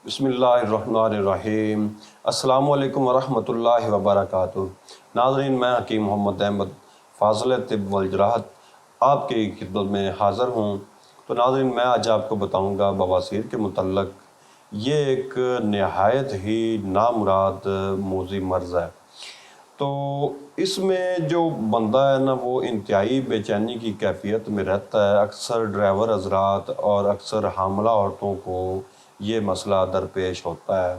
بسم اللہ الرحمن الرحیم۔ السلام علیکم ورحمۃ اللہ وبرکاتہ۔ ناظرین، میں حکیم محمد احمد فاضل طب والجراحت آپ کی خدمت میں حاضر ہوں۔ تو ناظرین، میں آج آپ کو بتاؤں گا بواسیر کے متعلق۔ یہ ایک نہایت ہی نامراد موذی مرض ہے۔ تو اس میں جو بندہ ہے نا، وہ انتہائی بے چینی کی کیفیت میں رہتا ہے۔ اکثر ڈرائیور حضرات اور اکثر حاملہ عورتوں کو یہ مسئلہ درپیش ہوتا ہے۔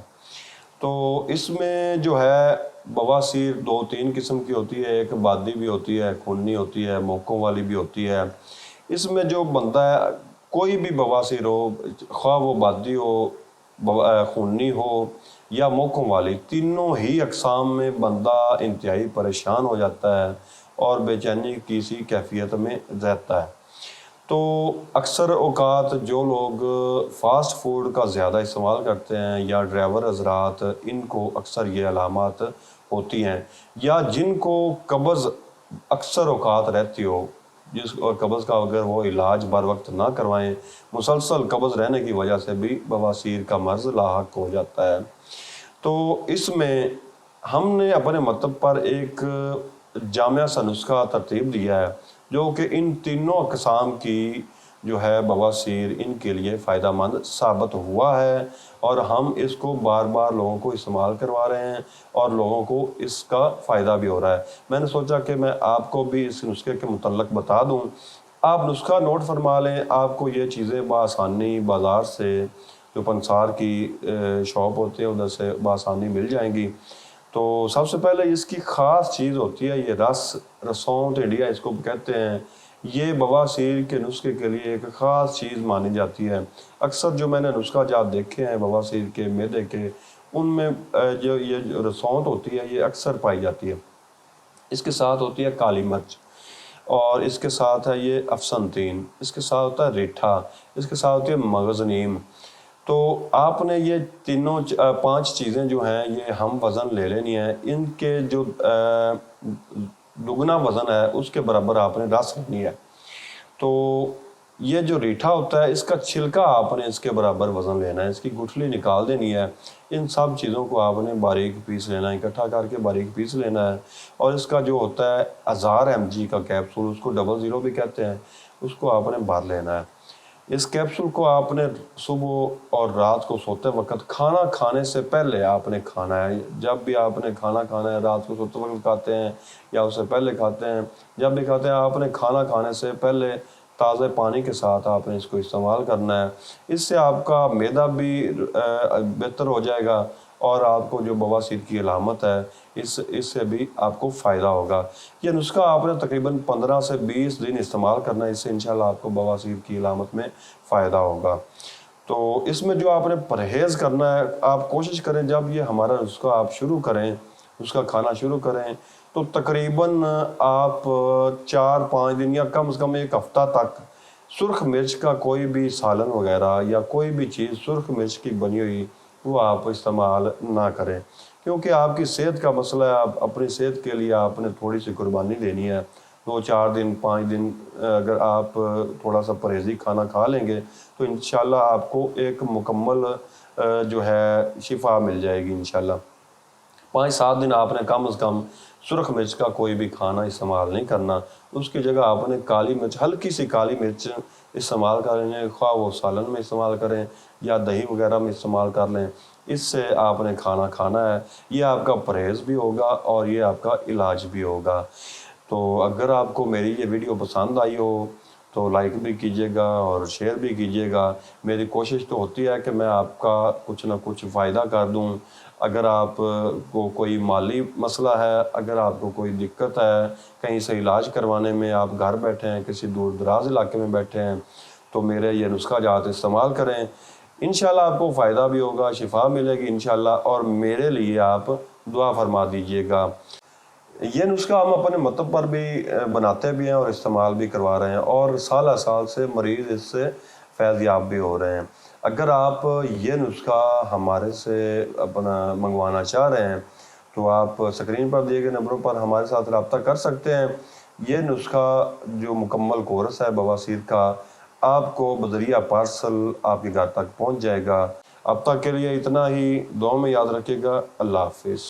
تو اس میں جو ہے بواسیر دو تین قسم کی ہوتی ہے۔ ایک بادی بھی ہوتی ہے، خونی ہوتی ہے، موقعوں والی بھی ہوتی ہے۔ اس میں جو بندہ ہے، کوئی بھی بواسیر ہو، خواہ وہ بادی ہو، خونی ہو یا موقعوں والی، تینوں ہی اقسام میں بندہ انتہائی پریشان ہو جاتا ہے اور بے چینی کی سی کیفیت میں رہتا ہے۔ تو اکثر اوقات جو لوگ فاسٹ فوڈ کا زیادہ استعمال کرتے ہیں یا ڈرائیور حضرات، ان کو اکثر یہ علامات ہوتی ہیں، یا جن کو قبض اکثر اوقات رہتی ہو، جس قبض کا اگر وہ علاج بر وقت نہ کروائیں، مسلسل قبض رہنے کی وجہ سے بھی بواسیر کا مرض لاحق ہو جاتا ہے۔ تو اس میں ہم نے اپنے مطلب پر ایک جامع سا نسخہ ترتیب دیا ہے، جو کہ ان تینوں اقسام کی جو ہے بواسیر، ان کے لیے فائدہ مند ثابت ہوا ہے، اور ہم اس کو بار بار لوگوں کو استعمال کروا رہے ہیں اور لوگوں کو اس کا فائدہ بھی ہو رہا ہے۔ میں نے سوچا کہ میں آپ کو بھی اس نسخے کے متعلق بتا دوں۔ آپ نسخہ نوٹ فرما لیں، آپ کو یہ چیزیں بآسانی بازار سے، جو پنسار کی شاپ ہوتے ہیں ادھر سے بآسانی مل جائیں گی۔ تو سب سے پہلے اس کی خاص چیز ہوتی ہے یہ رسونٹ انڈیا اس کو کہتے ہیں۔ یہ بواسیر کے نسخے کے لیے ایک خاص چیز مانی جاتی ہے۔ اکثر جو میں نے نسخہ جات دیکھے ہیں بواسیر کے، معدے کے، ان میں جو یہ رسونٹ ہوتی ہے یہ اکثر پائی جاتی ہے۔ اس کے ساتھ ہوتی ہے کالی مرچ، اور اس کے ساتھ ہے یہ افسنتین، اس کے ساتھ ہوتا ہے ریٹھا، اس کے ساتھ ہوتی ہے مغز نیم۔ تو آپ نے یہ تینوں 5 چیزیں جو ہیں یہ ہم وزن لے لینی ہے۔ ان کے جو دگنا وزن ہے اس کے برابر آپ نے رس لینی ہے۔ تو یہ جو ریٹھا ہوتا ہے، اس کا چھلکا آپ نے اس کے برابر وزن لینا ہے، اس کی گٹھلی نکال دینی ہے۔ ان سب چیزوں کو آپ نے باریک پیس لینا ہے، اکٹھا کر کے باریک پیس لینا ہے۔ اور اس کا جو ہوتا ہے 1000 mg کا کیپسول، اس کو 00 بھی کہتے ہیں، اس کو آپ نے بھر لینا ہے۔ اس کیپسول کو آپ نے صبح اور رات کو سوتے وقت، کھانا کھانے سے پہلے آپ نے کھانا ہے۔ جب بھی آپ نے کھانا کھانا ہے، رات کو سوتے وقت کھاتے ہیں یا اس سے پہلے کھاتے ہیں، جب بھی کھاتے ہیں، آپ نے کھانا کھانے سے پہلے تازہ پانی کے ساتھ آپ نے اس کو استعمال کرنا ہے۔ اس سے آپ کا معدہ بھی بہتر ہو جائے گا، اور آپ کو جو بواسیر کی علامت ہے اس سے بھی آپ کو فائدہ ہوگا۔ یہ نسخہ آپ نے تقریباً 15 سے 20 دن استعمال کرنا ہے، اس سے انشاءاللہ آپ کو بواسیر کی علامت میں فائدہ ہوگا۔ تو اس میں جو آپ نے پرہیز کرنا ہے، آپ کوشش کریں جب یہ ہمارا نسخہ آپ شروع کریں، نسخہ کھانا شروع کریں، تو تقریباً آپ 4-5 دن یا کم از کم 1 ہفتہ تک سرخ مرچ کا کوئی بھی سالن وغیرہ یا کوئی بھی چیز سرخ مرچ کی بنی ہوئی وہ آپ استعمال نہ کریں، کیونکہ آپ کی صحت کا مسئلہ ہے۔ آپ اپنی صحت کے لیے آپ نے تھوڑی سی قربانی دینی ہے۔ 2-4 دن 5 دن اگر آپ تھوڑا سا پرہیزی کھانا کھا لیں گے تو انشاءاللہ آپ کو ایک مکمل جو ہے شفا مل جائے گی انشاءاللہ۔ 5-7 دن آپ نے کم از کم سرخ مرچ کا کوئی بھی کھانا استعمال نہیں کرنا۔ اس کی جگہ آپ نے کالی مرچ، ہلکی سی کالی مرچ استعمال کریں، خواہ وہ سالن میں استعمال کریں یا دہی وغیرہ میں استعمال کر لیں۔ اس سے آپ نے کھانا کھانا ہے۔ یہ آپ کا پرہیز بھی ہوگا اور یہ آپ کا علاج بھی ہوگا۔ تو اگر آپ کو میری یہ ویڈیو پسند آئی ہو تو لائک بھی کیجیے گا اور شیئر بھی کیجیے گا۔ میری کوشش تو ہوتی ہے کہ میں آپ کا کچھ نہ کچھ فائدہ کر دوں۔ اگر آپ کو کوئی مالی مسئلہ ہے، اگر آپ کو کوئی دقت ہے کہیں سے علاج کروانے میں، آپ گھر بیٹھے ہیں، کسی دور دراز علاقے میں بیٹھے ہیں، تو میرے یہ نسخہ جات استعمال کریں۔ انشاءاللہ آپ کو فائدہ بھی ہوگا، شفا ملے گی انشاءاللہ، اور میرے لیے آپ دعا فرما دیجیے گا۔ یہ نسخہ ہم اپنے مطلب پر بھی بناتے بھی ہیں اور استعمال بھی کروا رہے ہیں، اور سالہ سال سے مریض اس سے فیض یاب بھی ہو رہے ہیں۔ اگر آپ یہ نسخہ ہمارے سے اپنا منگوانا چاہ رہے ہیں تو آپ اسکرین پر دیے گئے نمبروں پر ہمارے ساتھ رابطہ کر سکتے ہیں۔ یہ نسخہ جو مکمل کورس ہے بواسیر کا، آپ کو بذریعہ پارسل آپ کے گھر تک پہنچ جائے گا۔ اب تک کے لیے اتنا ہی، دعاؤں میں یاد رکھیے گا۔ اللہ حافظ۔